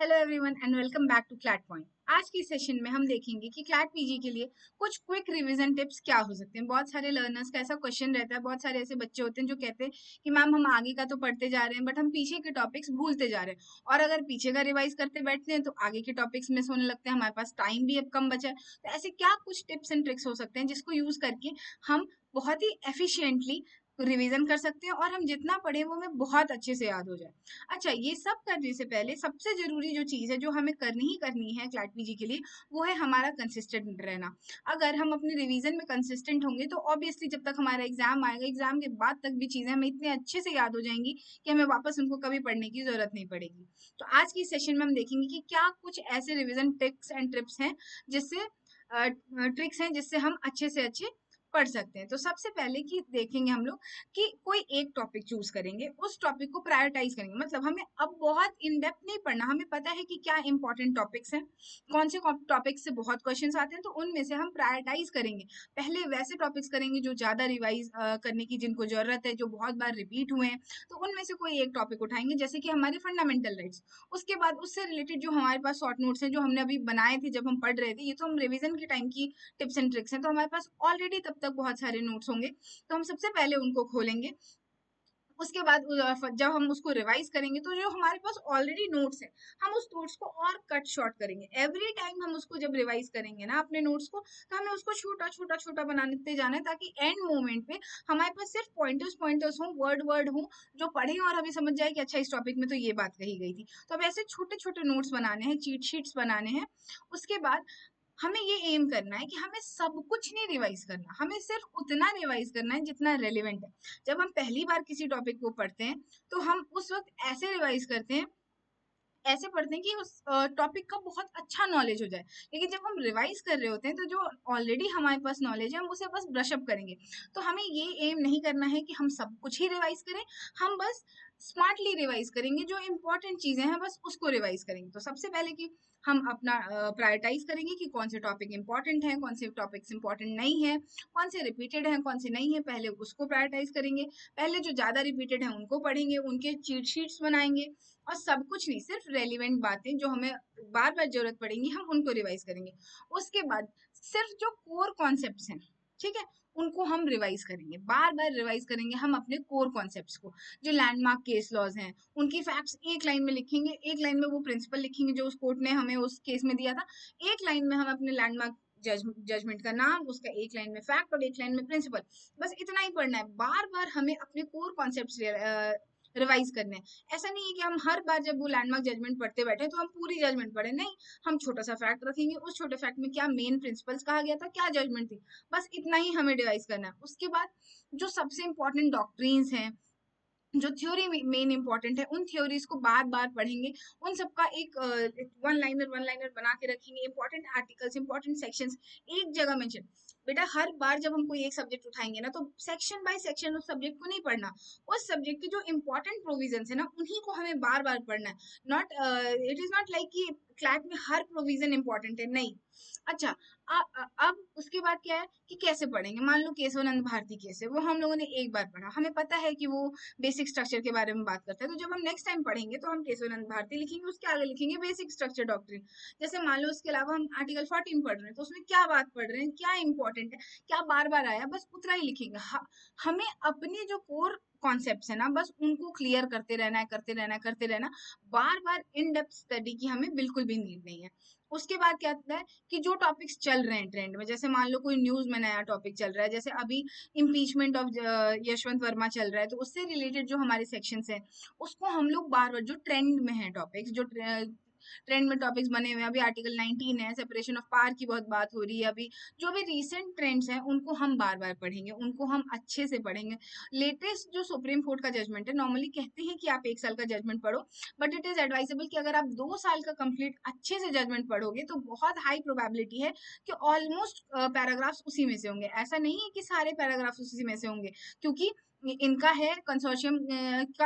Hello everyone and welcome back to CLAT point. आज की session में हम देखेंगे कि क्लैट पीजी के लिए कुछ क्विक रिवीजन टिप्स क्या हो सकते हैं। बहुत सारे लर्नर्स का ऐसा क्वेश्चन रहता है, बहुत सारे ऐसे बच्चे होते हैं जो कहते हैं कि मैम हम आगे का तो पढ़ते जा रहे हैं बट हम पीछे के टॉपिक्स भूलते जा रहे हैं, और अगर पीछे का रिवाइज करते बैठते हैं तो आगे के टॉपिक्स मिस होने लगते हैं, हमारे पास टाइम भी अब कम बचा है। तो ऐसे क्या कुछ टिप्स एंड ट्रिक्स हो सकते हैं जिसको यूज करके हम बहुत ही एफिशिएंटली रिवीजन कर सकते हैं और हम जितना पढ़े वो हमें बहुत अच्छे से याद हो जाए। अच्छा, ये सब करने से पहले सबसे जरूरी जो चीज है जो हमें करनी है क्लैट पीजी के लिए, वो है हमारा कंसिस्टेंट रहना। अगर हम अपने रिवीजन में कंसिस्टेंट होंगे तो ऑब्वियसली जब तक हमारा एग्जाम आएगा, एग्जाम के बाद तक भी चीजें हमें इतने अच्छे से याद हो जाएंगी कि हमें वापस उनको कभी पढ़ने की जरूरत नहीं पड़ेगी। तो आज की सेशन में हम देखेंगे कि क्या कुछ ऐसे रिवीजन टिप्स एंड ट्रिप्स हैं जिससे ट्रिक्स हैं जिससे हम अच्छे से अच्छे पढ़ सकते हैं। तो सबसे पहले कि देखेंगे हम लोग कि कोई एक टॉपिक चूज करेंगे, उस टॉपिक को प्रायोरिटाइज करेंगे। मतलब हमें अब बहुत इन डेप्थ नहीं पढ़ना, हमें पता है कि क्या इंपॉर्टेंट टॉपिक्स हैं, कौन से टॉपिक से बहुत क्वेश्चंस आते हैं, तो उनमें से हम प्रायोरिटाइज करेंगे। पहले वैसे टॉपिक्स करेंगे जो ज्यादा रिवाइज करने की जिनको जरूरत है, जो बहुत बार रिपीट हुए हैं, तो उनमें से कोई एक टॉपिक उठाएंगे, जैसे कि हमारे फंडामेंटल राइट्स। उसके बाद उससे रिलेटेड जो हमारे पास शॉर्ट नोट्स हैं जो हमने अभी बनाए थे जब हम पढ़ रहे थे, ये तो हम रिविजन के टाइम की टिप्स एंड ट्रिक्स हैं, तो हमारे पास ऑलरेडी तब तक बहुत सारे नोट्स होंगे, तो हम सबसे पहले उनको खोलेंगे। उसके बाद जब हम उसको रिवाइज करेंगे तो जो हमारे पास ऑलरेडी नोट्स है, हम उस नोट्स को और कट शॉर्ट करेंगे। एवरी टाइम हम उसको जब रिवाइज करेंगे ना अपने नोट्स को, तो हमें उसको छोटा छोटा छोटा बनाते जाना है, ताकि एंड मोमेंट पे हमारे पास सिर्फ पॉइंटर्स पॉइंटर्स हों, वर्ड वर्ड हों, जो पढ़े और हमें समझ जाए कि अच्छा इस टॉपिक में तो ये बात कही गई थी। तो अब ऐसे छोटे छोटे नोट्स बनाने हैं, चीट शीट्स बनाने हैं। उसके बाद हमें ये एम करना है कि हमें सब कुछ नहीं रिवाइज करना, हमें सिर्फ उतना रिवाइज करना है जितना रेलिवेंट है। जब हम पहली बार किसी टॉपिक को पढ़ते हैं तो हम उस वक्त ऐसे रिवाइज करते हैं, ऐसे पढ़ते हैं कि उस टॉपिक का बहुत अच्छा नॉलेज हो जाए। लेकिन जब हम रिवाइज कर रहे होते हैं तो जो ऑलरेडी हमारे पास नॉलेज है हम उसे बस ब्रश अप करेंगे। तो हमें ये एम नहीं करना है कि हम सब कुछ ही रिवाइज करें, हम बस स्मार्टली रिवाइज करेंगे, जो इंपॉर्टेंट चीजें हैं बस उसको रिवाइज करेंगे। तो सबसे पहले कि हम अपना प्रायोरिटाइज करेंगे कि कौन से टॉपिक इंपॉर्टेंट हैं, कौन से टॉपिक्स इंपॉर्टेंट नहीं है, कौन से रिपीटेड हैं, कौन से नहीं है, पहले उसको प्रायोरिटाइज करेंगे। पहले जो ज्यादा रिपीटेड है उनको पढ़ेंगे, उनके चीट शीट्स बनाएंगे, और सब कुछ नहीं, सिर्फ रेलिवेंट बातें जो हमें बार बार जरूरत पड़ेंगी हम उनको रिवाइज करेंगे। उसके बाद सिर्फ जो कोर कॉन्सेप्ट्स हैं, ठीक है, उनको हम रिवाइज करेंगे, बार बार रिवाइज करेंगे हम अपने कोर कॉन्सेप्ट्स को। जो लैंडमार्क केस लॉज हैं उनकी फैक्ट्स एक लाइन में लिखेंगे, एक लाइन में वो प्रिंसिपल लिखेंगे जो उस कोर्ट ने हमें उस केस में दिया था, एक लाइन में हम अपने लैंडमार्क जजमेंट का नाम, उसका एक लाइन में फैक्ट और एक लाइन में प्रिंसिपल। बस इतना ही पढ़ना है, बार बार हमें अपने कोर कॉन्सेप्ट्स रिवाइज करने हैं। ऐसा नहीं है कि हम हर बार जब वो लैंडमार्क जजमेंट पढ़ते बैठे तो हम पूरी जजमेंट पढ़े, नहीं, हम छोटा सा फैक्ट रखेंगे, उस छोटे फैक्ट में क्या मेन प्रिंसिपल्स कहा गया था, क्या जजमेंट थी, बस इतना ही हमें डिवाइस करना है। उसके बाद जो सबसे इंपॉर्टेंट डॉक्ट्रीन्स हैं, जो थ्योरी मेन इंपॉर्टेंट है, उन थ्योरीज को बार बार पढ़ेंगे, उन सबका एक वन लाइनर बना के रखेंगे, इंपॉर्टेंट आर्टिकल्स, इंपॉर्टेंट सेक्शंस एक जगह मेंशन। बेटा हर बार जब हम कोई एक सब्जेक्ट उठाएंगे ना तो सेक्शन बाय सेक्शन उस सब्जेक्ट को नहीं पढ़ना, उस सब्जेक्ट के जो इंपॉर्टेंट प्रोविजन है ना उन्हीं को हमें बार बार पढ़ना है। Not, it is not like कि क्लैट में हर प्रोविजन इंपॉर्टेंट है, नहीं। अच्छा, अब उसके बाद क्या है कि कैसे पढ़ेंगे। मान लो केशवानंद भारती केस है, वो हम लोगों ने एक बार पढ़ा, हमें पता है कि वो बेसिक स्ट्रक्चर के बारे में बात करता है, तो जब हम नेक्स्ट टाइम पढ़ेंगे तो हम केशवानंद भारती लिखेंगे, उसके आगे लिखेंगे बेसिक स्ट्रक्चर डॉक्ट्रिन। जैसे मान लो उसके अलावा हम आर्टिकल 14 पढ़ रहे हैं, तो उसमें क्या बात पढ़ रहे हैं, क्या इंपॉर्टेंट है, क्या बार बार आया, बस उतना ही लिखेंगे। हमें अपने जो कोर कॉन्सेप्ट्स है ना बस उनको क्लियर करते रहना है, करते रहना है, करते रहना। बार बार इन डेप्थ स्टडी की हमें बिल्कुल भी नीड नहीं है। उसके बाद क्या होता है कि जो टॉपिक्स चल रहे हैं ट्रेंड में, जैसे मान लो कोई न्यूज में नया टॉपिक चल रहा है, जैसे अभी इम्पीचमेंट ऑफ यशवंत वर्मा चल रहा है, तो उससे रिलेटेड जो हमारे सेक्शंस हैं उसको हम लोग बार बार, जो ट्रेंड में है टॉपिक्स, जो ट्रेंड में टॉपिक्स बने हुए हैं, अभी आर्टिकल 19 है, सेपरेशन ऑफ पावर की बहुत बात हो रही है, अभी जो भी रीसेंट ट्रेंड्स हैं उनको हम बार बार पढ़ेंगे, उनको हम अच्छे से पढ़ेंगे। लेटेस्ट जो सुप्रीम कोर्ट का जजमेंट है, नॉर्मली कहते हैं कि आप एक साल का जजमेंट पढ़ो, बट इट इज एडवाइजेबल कि अगर आप 2 साल का कंप्लीट अच्छे से जजमेंट पढ़ोगे तो बहुत हाई प्रोबेबिलिटी है कि ऑलमोस्ट पैराग्राफ्स उसी में से होंगे। ऐसा नहीं है कि सारे पैराग्राफ्स उसी में से होंगे, क्योंकि इनका है कंसोर्शियम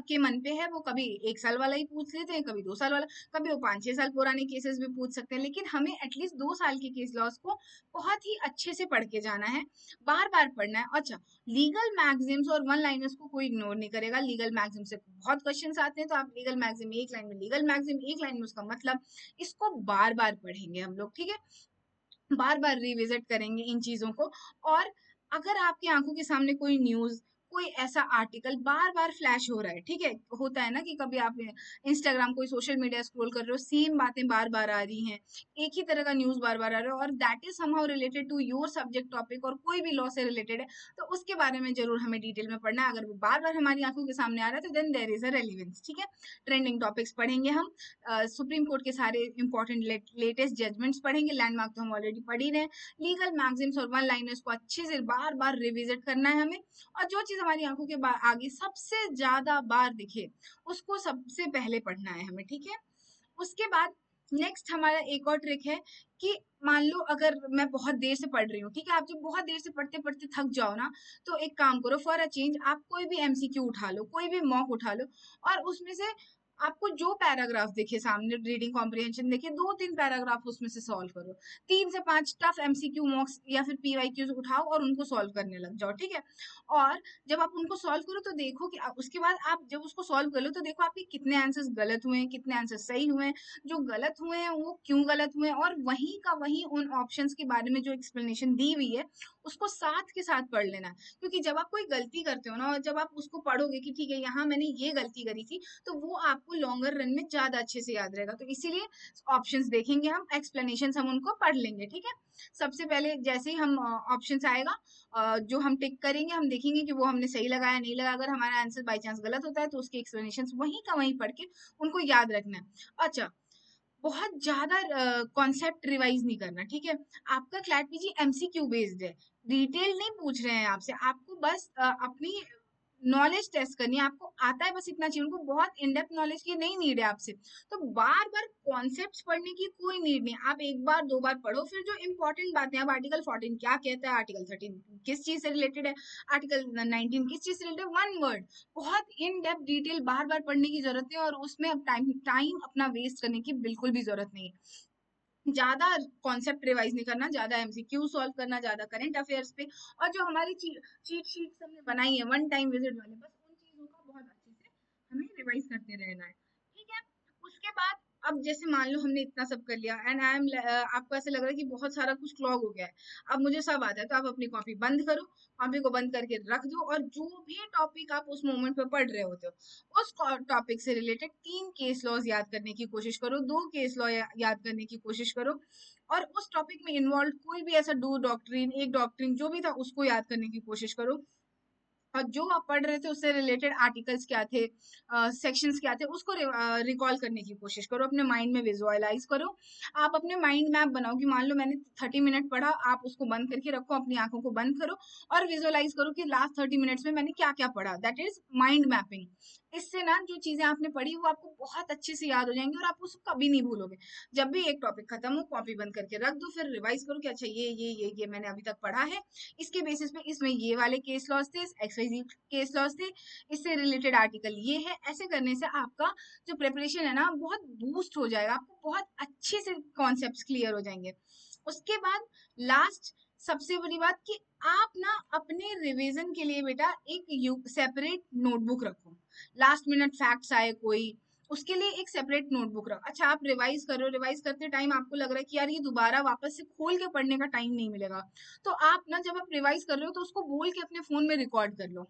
के मन पे है, वो कभी 1 साल वाला ही पूछ लेते हैं, कभी 2 साल वाला, कभी वो 5-6 साल पुराने केसेस भी पूछ सकते हैं, लेकिन हमें एटलीस्ट 2 साल के केस लॉस को बहुत ही अच्छे से पढ़ के जाना है, बार-बार पढ़ना है। अच्छा, लीगल मैगज़िम्स और वन लाइनर्स को कोई इग्नोर नहीं करेगा। लीगल मैगज़िम से बहुत क्वेश्चन्स आते हैं, तो आप लीगल मैगज़िम एक लाइन में, लीगल मैगज़िम एक लाइन में उसका मतलब, इसको बार-बार पढ़ेंगे हम लोग, ठीक है? बार-बार रिविज़िट करेंगे इन चीज़ों को। और अगर आपकी आँखों के सामने कोई न्यूज़, कोई ऐसा आर्टिकल बार-बार फ्लैश हो रहा है, ठीक है? होता है ना कि कभी आप इंस्टाग्राम, कोई सोशल मीडिया स्क्रॉल कर रहे हो, सेम बातें बार-बार आ रही हैं, एक ही तरह का न्यूज़ बार-बार आ रहा है और that is somehow related to your subject topic और कोई भी लॉ से रिलेटेड है, तो उसके बारे में ज़रूर हमें डिटेल में पढ़ना है। अगर वो बार-बार हमारी आँखों के सामने आ रहा है, तो then there is a relevance, ठीक है? ट्रेंडिंग टॉपिक्स पढ़ेंगे हम, सुप्रीम कोर्ट के सारे इंपॉर्टेंट लेटेस्ट जजमेंट्स पढ़ेंगे, लैंडमार्क तो हम ऑलरेडी पढ़ ही रहे हैं। लीगल मैगजीम्स और वन लाइनर्स को अच्छे से बार बार रिविजिट करना है हमें, और जो चीज हमारी आंखों के आगे सबसे ज्यादा बार दिखे उसको सबसे पहले पढ़ना है हमें, ठीक है? उसके बाद नेक्स्ट हमारा एक और ट्रिक है कि मान लो अगर मैं बहुत देर से पढ़ रही हूँ, ठीक है, आप जब बहुत देर से पढ़ते पढ़ते थक जाओ ना, तो एक काम करो, फॉर अ चेंज आप कोई भी एमसीक्यू उठा लो, कोई भी मॉक उठा लो, और उसमें से आपको जो पैराग्राफ दिखे सामने, रीडिंग कॉम्प्रिहेंशन देखे, 2-3 पैराग्राफ उसमें से सॉल्व करो। 3 से 5 टफ एमसीक्यू मॉक्स या फिर पीवाईक्यूज उठाओ और उनको सॉल्व करने लग जाओ, ठीक है? और जब आप उनको सॉल्व करो तो देखो कि उसके बाद आप जब उसको सॉल्व कर लो तो देखो आपके कितने आंसर्स गलत हुए हैं, कितने आंसर सही हुए हैं, जो गलत हुए हैं वो क्यों गलत हुए हैं, और वहीं का वहीं उन ऑप्शंस के बारे में जो एक्सप्लेनेशन दी हुई है उसको साथ के साथ पढ़ लेना। क्योंकि जब आप कोई गलती करते हो ना, और जब आप उसको पढ़ोगे कि ठीक है यहाँ मैंने ये गलती करी थी, तो वो आपको लॉन्गर रन में ज्यादा अच्छे से याद रहेगा। तो इसीलिए ऑप्शंस देखेंगे हम, एक्सप्लेनेशन हम उनको पढ़ लेंगे, ठीक है? सबसे पहले जैसे ही हम ऑप्शंस आएगा, जो हम टिक करेंगे, हम देखेंगे कि वो हमने सही लगाया नहीं लगा। अगर हमारा आंसर बाई चांस गलत होता है तो उसके एक्सप्लेनेशन वहीं का वहीं पढ़ के उनको याद रखना है। अच्छा, बहुत ज्यादा कॉन्सेप्ट रिवाइज नहीं करना, ठीक है? आपका क्लैट पीजी एमसीक्यू बेस्ड है, डिटेल नहीं पूछ रहे हैं आपसे, आपको बस अपनी नॉलेज टेस्ट करनी है, आपको आता है बस इतना चाहिए, उनको बहुत इन डेप्थ नॉलेज की नहीं नीड है आपसे। तो बार बार कॉन्सेप्ट्स पढ़ने की कोई नीड नहीं, आप एक बार दो बार पढ़ो, फिर जो इंपॉर्टेंट बातें, अब आर्टिकल 14 क्या कहता है, आर्टिकल 13 किस चीज से रिलेटेड है, आर्टिकल 19 किस चीज से रिलेटेड है, वन वर्ड, बहुत इन डेप्थ डिटेल बार बार पढ़ने की जरूरत है, और उसमें अब टाइम टाइम अपना वेस्ट करने की बिल्कुल भी जरूरत नहीं है। ज्यादा कॉन्सेप्ट रिवाइज नहीं करना, ज्यादा एमसीक्यू सॉल्व करना, ज्यादा करंट अफेयर्स पे, और जो हमारी चीट शीट्स हमने बनाई है वन टाइम विजिट वाले, बस उन चीजों का बहुत अच्छे से हमें रिवाइज करते रहना है, ठीक है? उसके बाद अब जैसे मान लो हमने इतना सब कर लिया एंड आई एम, आपको ऐसे लग रहा है कि बहुत सारा कुछ क्लॉग हो गया है, अब मुझे सब आता है, तो आप अपनी कॉपी बंद करो, कॉपी को बंद करके रख दो, और जो भी टॉपिक आप उस मोमेंट पे पढ़ रहे होते हो उस टॉपिक से रिलेटेड 3 केस लॉज याद करने की कोशिश करो, 2 केस लॉ याद करने की कोशिश करो, और उस टॉपिक में इन्वॉल्व कोई भी ऐसा 2 डॉक्ट्रिन, एक डॉक्ट्रिन जो भी था उसको याद करने की कोशिश करो, और जो आप पढ़ रहे थे उससे रिलेटेड आर्टिकल्स क्या थे, सेक्शंस क्या थे, उसको रिकॉल करने की कोशिश करो, अपने माइंड में विजुअलाइज करो। आप अपने माइंड मैप बनाओ कि मान लो मैंने 30 मिनट पढ़ा, आप उसको बंद करके रखो, अपनी आंखों को बंद करो और विजुअलाइज करो कि लास्ट 30 मिनट्स में मैंने क्या क्या पढ़ा, दैट इज माइंड मैपिंग। इससे ना जो चीजें आपने पढ़ी वो आपको बहुत अच्छे से याद हो जाएंगी और आप उसको कभी नहीं भूलोगे। जब भी एक टॉपिक खत्म हो, कॉपी बंद करके रख दो, फिर रिवाइज करो कि अच्छा ये मैंने अभी तक पढ़ा है, इसके बेसिस पे इसमें ये वाले केस लॉस थे, एक्सवाइजी केस लॉस थे, इससे रिलेटेड आर्टिकल ये है। ऐसे करने से आपका जो प्रिपरेशन है ना बहुत बूस्ट हो जाएगा, आपको बहुत अच्छे से कॉन्सेप्ट्स क्लियर हो जाएंगे। उसके बाद लास्ट सबसे बड़ी बात कि आप ना अपने रिवीजन के लिए बेटा एक सेपरेट नोटबुक रखो। लास्ट मिनट फैक्ट्स आए कोई, उसके लिए एक सेपरेट नोटबुक रखो। अच्छा, आप रिवाइज कर रहे हो, रिवाइज करते टाइम आपको लग रहा है कि यार ये दोबारा वापस से खोल के पढ़ने का टाइम नहीं मिलेगा, तो आप ना जब आप रिवाइज कर रहे हो तो उसको बोल के अपने फोन में रिकॉर्ड कर लो,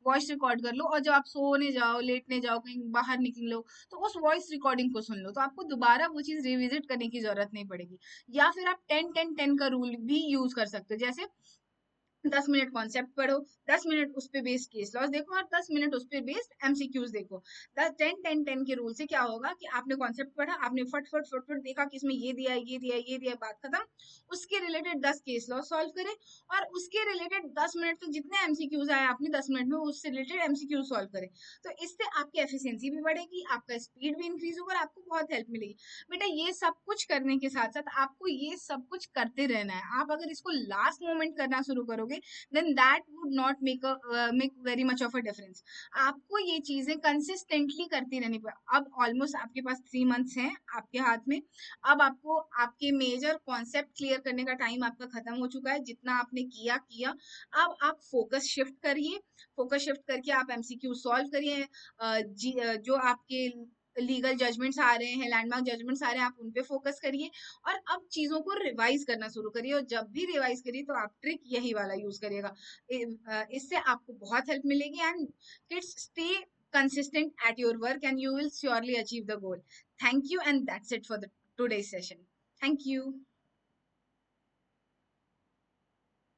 वॉइस रिकॉर्ड कर लो, और जब आप सोने जाओ, लेटने जाओ, कहीं बाहर निकलो, तो उस वॉइस रिकॉर्डिंग को सुन लो, तो आपको दोबारा वो चीज रिविजिट करने की जरूरत नहीं पड़ेगी। या फिर आप 10-10-10 का रूल भी यूज कर सकते हो, जैसे 10 मिनट कॉन्सेप्ट पढ़ो, 10 मिनट उस पे बेस्ड केस लॉस देखो, और 10 मिनट उस पे बेस्ड एमसीक्यूज देखो। 10-10-10 के रूल से क्या होगा कि आपने कॉन्सेप्ट पढ़ा, आपने फट फट फट फट देखा कि इसमें ये दिया है, ये दिया है, ये दिया है, बात खत्म। उसके रिलेटेड 10 केस लॉस सॉल्व करें, और उसके रिलेटेड 10 मिनट तक जितने एमसीक्यूज आए आपने 10 मिनट में उससे रिलेटेड एमसीक्यूज सॉल्व करें। तो इससे आपकी एफिशिएंसी भी बढ़ेगी, आपका स्पीड भी इंक्रीज होगा, और आपको बहुत हेल्प मिलेगी। बेटा ये सब कुछ करने के साथ साथ आपको ये सब कुछ करते रहना है। आप अगर इसको लास्ट मोमेंट करना शुरू करोगे करोगे, then that would not make very much of a difference. आपको ये चीजें कंसिस्टेंटली करती रहनी पड़े। अब ऑलमोस्ट आपके पास 3 मंथ्स हैं आपके हाथ में। अब आपको आपके मेजर कॉन्सेप्ट क्लियर करने का टाइम आपका खत्म हो चुका है। जितना आपने किया किया, अब आप फोकस शिफ्ट करिए। फोकस शिफ्ट करके आप एमसीक्यू सॉल्व करिए। जो आपके लीगल जजमेंट्स आ रहे हैं, लैंडमार्क जजमेंट्स आ रहे हैं, आप उन पे फोकस करिए। और अब चीजों को रिवाइज करना शुरू करिए, और जब भी रिवाइज करिए तो आप ट्रिक यही वाला यूज करिएगा। इससे आपको बहुत हेल्प मिलेगी। And kids, stay consistent at your work and you will surely achieve the goal. Thank you, and that's it for the today's session. Thank you.